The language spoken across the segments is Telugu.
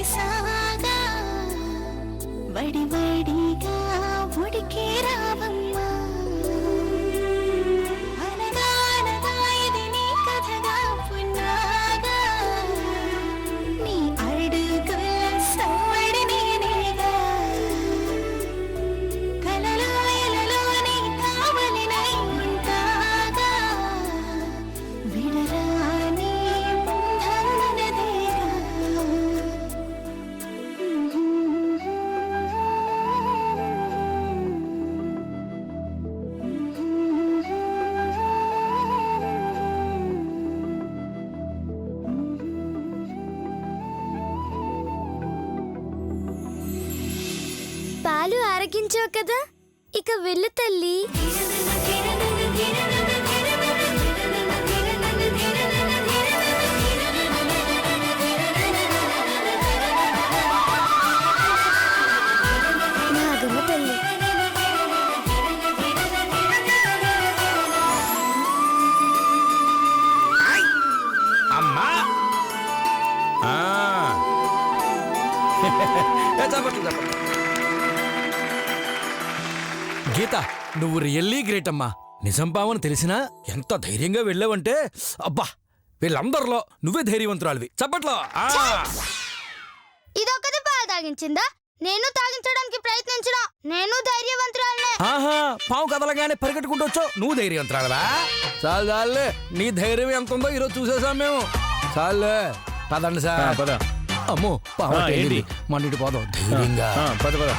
వరసాగా వడివడిగా ఉడికే రావమ్మా అనగానగా ఇది నీ కథగా పున్నాగా నీ అడుగుల సవ్వడి నేనేగా కలలో ఎలలో నీ కావలినై ఉంటాగా విడరాని బంధం మనదేగా పాలు ఆరగించావు కదా, ఇక వెళ్ళు తల్లి. నాగమ్మ తల్లి. అమ్మా చెప్పట్లు గీత, నువ్వు రియల్లీ గ్రేట్ అమ్మా. నిజం పావని తెలిసినా ఎంత ధైర్యంగా వెళ్ళావంటే, అబ్బా వీళ్ళందరిలో నువ్వే ధైర్యవంతురాలివి. చప్పట్లో. ఇదొక్కటి పాలు తాగించిందా? నేను తాగించడానికి ప్రయత్నించిన నేను ధైర్యవంతురాలనే. ఆహా, పావు కదలగానే పరిగెట్టుకుంటూ వచ్చావు, నువ్వు ధైర్యవంతురాలవా? చాలు చాలులే, నీ ధైర్యం ఎంత ఉందో ఈరోజు చూసేసాం మేము. చాలులే, పదండి సార్. అమ్మో పావు ఏంటి మన ఇంటి పోదాం ధైర్యంగా. పద పద.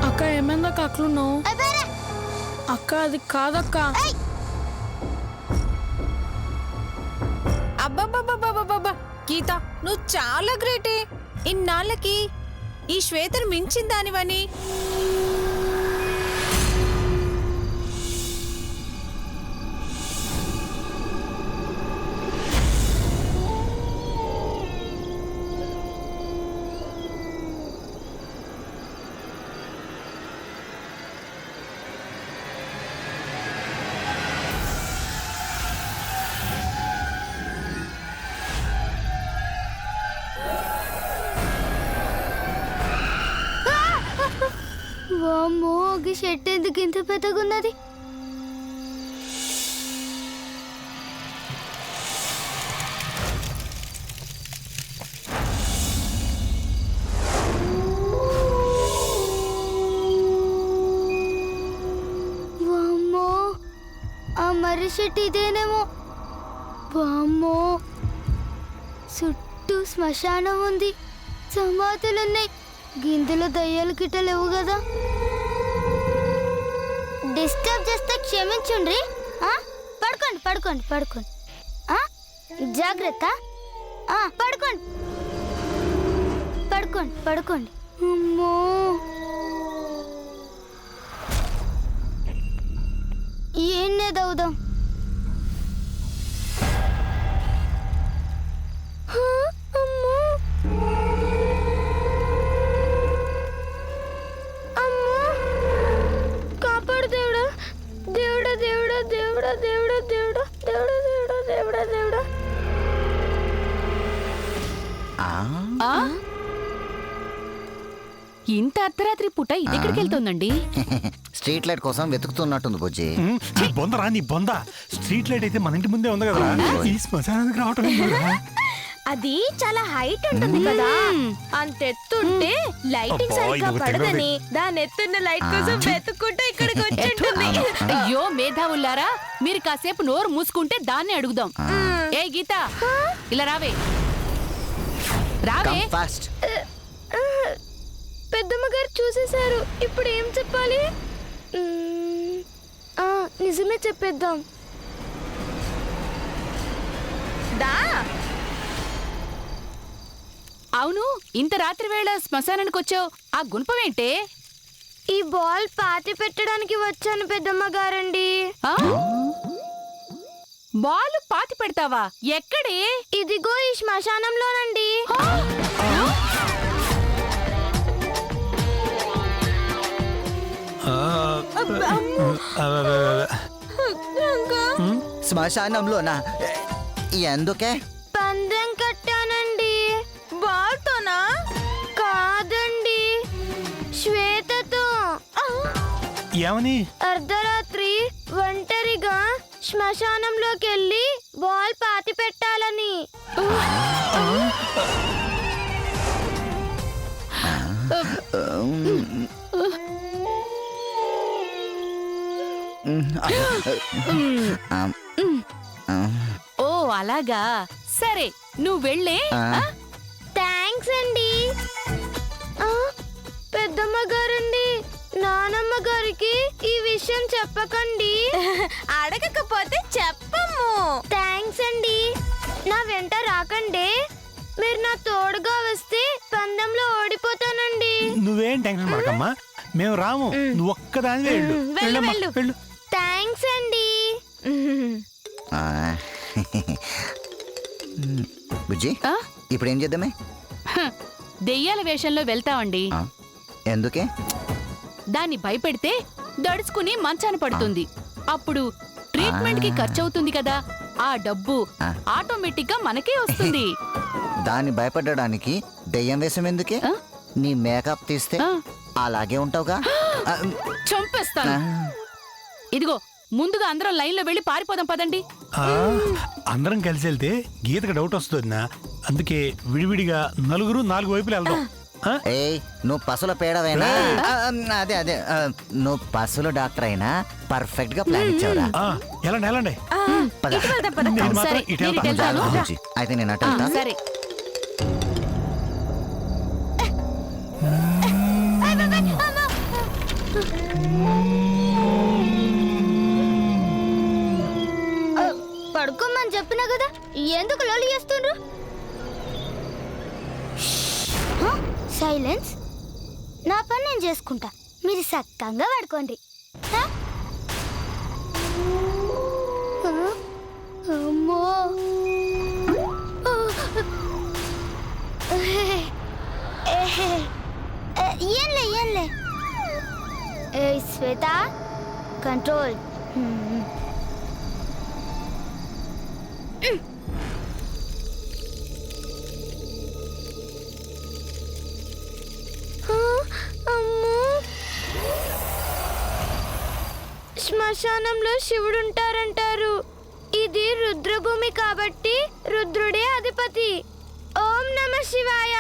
అక్క ఏమైందక్క అక్కలున్నావు? అక్క అది కాదక్క. అబ్బబ్బబ్బబ్బబ్బబ్బ గీత, నువ్వు చాలా గ్రేటే. ఇన్నాళ్ళకి ఈ శ్వేతను మించిన దానివని. వామ్మో, ఒక షెట్ ఎందుకు ఇంత పెద్దగున్నది? వామ్మో, ఆ మర్రి షెట్ ఇదేనేమో. వామ్మో, చుట్టూ శ్మశానం ఉంది, సమాధులున్నాయి. గిందులో దయ్యాలు గిట్ట లేవు కదా. డిస్టర్బ్ చేస్తే క్షమించుండ్రి. పడుకోండి పడుకోండి పడుకోండి. జాగ్రత్త. పడుకోండి పడుకోండి పడుకోండి. అమ్మో, ఏం దౌదాం. ఇంత అర్ధరాత్రి పూట ఇదెక్కడికి వెళ్తుందండి? స్ట్రీట్ లైట్ కోసం వెతుకుతున్నట్టుంది బుజ్జి. నీ బొందరా, నీ బొంద. స్ట్రీట్ లైట్ అయితే మన ఇంటి ముందే ఉంది కదా, ఈ శ్మశానానికి రావటం ఏంటి? అది చాలా హైట్ ఉంటుంది కదా, అంతెత్తుంటే లైటింగ్ సరిగ్గా పడదని దాని ఎత్తున్న లైట్ కోసం వెతుక్కుంటూ ఇక్కడికి వచ్చేటుంది. అయ్యో మేధావులారా, మీరు కాసేపు నోరు మూసుకుంటే దాన్ని అడుగుదాం. ఏ గీత, ఇలా రావే రావే. పెద్దమ్మ గారు చూసేశారు, ఇప్పుడు ఏం చెప్పాలి? నిజమే చెప్పేద్దాం. అవును, ఇంత రాత్రి వేళ శ్మశానానికి వచ్చావు, ఆ గుణపమేంటే? ఈ బాల్ పాతి పెట్టడానికి వచ్చాను పెద్దమ్మ గారండి. ఆ? బాలు పాతి పెడతావా? ఎక్కడే? ఇదిగో ఈ శ్మశానంలోనండి. శ్మశానంలోనా? ఎందుకే? పందెం కట్టానండి. బాల్తోనా? కాదండి, శ్వేతతో. ఏమని? అర్ధరాత్రి ఒంటరిగా శ్మశానంలోకి వెళ్ళి బాల్ పాతి పెట్టాలని. ఓ అలాగా, సరే నువ్వు వెళ్ళే. థ్యాంక్స్ అండి. పెద్దమ్మ గారండి, నానమ్మ గారికి ఈ విషయం చెప్పకండి. అడగకపోతే చెప్పము. థ్యాంక్స్ అండి. నా వెంట రాకండి. మీరు నా తోడుగా వస్తే పందెంలో ఓడిపోతానండి. నువ్వేం టెన్షన్ పడకమ్మా, మేము రాము. నువ్వు ఒక్కదానివే వెళ్ళు. వెళ్ళమ్మా, వెళ్ళు. థ్యాంక్స్ అండి. బుజ్జి, ఆ? ఇప్పుడు ఏం చేద్దామే? దెయ్యాల వేషంలో వెళ్తావండి. ఎందుకే? దాన్ని భయపెడితే దడుచుకుని మంచాన పడుతుంది. అప్పుడు ట్రీట్మెంట్ కి ఖర్చు అవుతుంది కదా, ఆ డబ్బు ఆటోమేటిక్ గా మనకే వస్తుంది. దాన్ని భయపడడానికి దెయ్యం వేషం ఎందుకే? నీ మేకప్ తీస్తే అలాగే ఉంటావుగా. చంపేస్తాను. ఇదిగో, ముందుగా అందరం లైన్ లో వెళ్ళి పారిపోదాం పదండి. అందరం కలిసి వెళ్తే గీతకు డౌట్ వస్తుంది. అందుకే విడివిడిగా నలుగురు 4 వైపులు వెళ్దాం. ఏయ్, నువ్వు పసుల పేడవేనా? అదే నువ్వు పసుల డాక్టర్ అయినా పర్ఫెక్ట్ గా ప్లాన్ ఇచ్చావురా. ఎలాండి పద. నేను మాత్రం సరే, ఇటు నేను వెళ్తా. ఇటు వెళ్తాను. బుజ్జి, అయితే నేను అటు వెళ్తా. సరే. పడుకోమని చెప్పినా కదా, ఎందుకు లొలి చేస్తుండ్రు? సైలెన్స్. నా పని నేను చేసుకుంటా, మీరు సక్కంగా పడుకోండి. అమ్మో, ఏంలే. ఏ శ్వేత, కంట్రోల్. శ్మశానంలో శివుడు ఉంటారంటారు. ఇది రుద్రభూమి కాబట్టి రుద్రుడే అధిపతి. ఓం నమః శివాయ.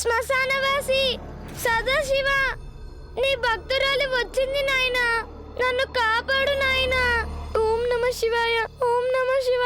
శ్మశానవాసి సదాశివ, నీ భక్తురాలు వచ్చింది నాయనా, నన్ను కాపాడు నాయనా. ఓం నమః శివాయ. ఓం నమః శివాయ.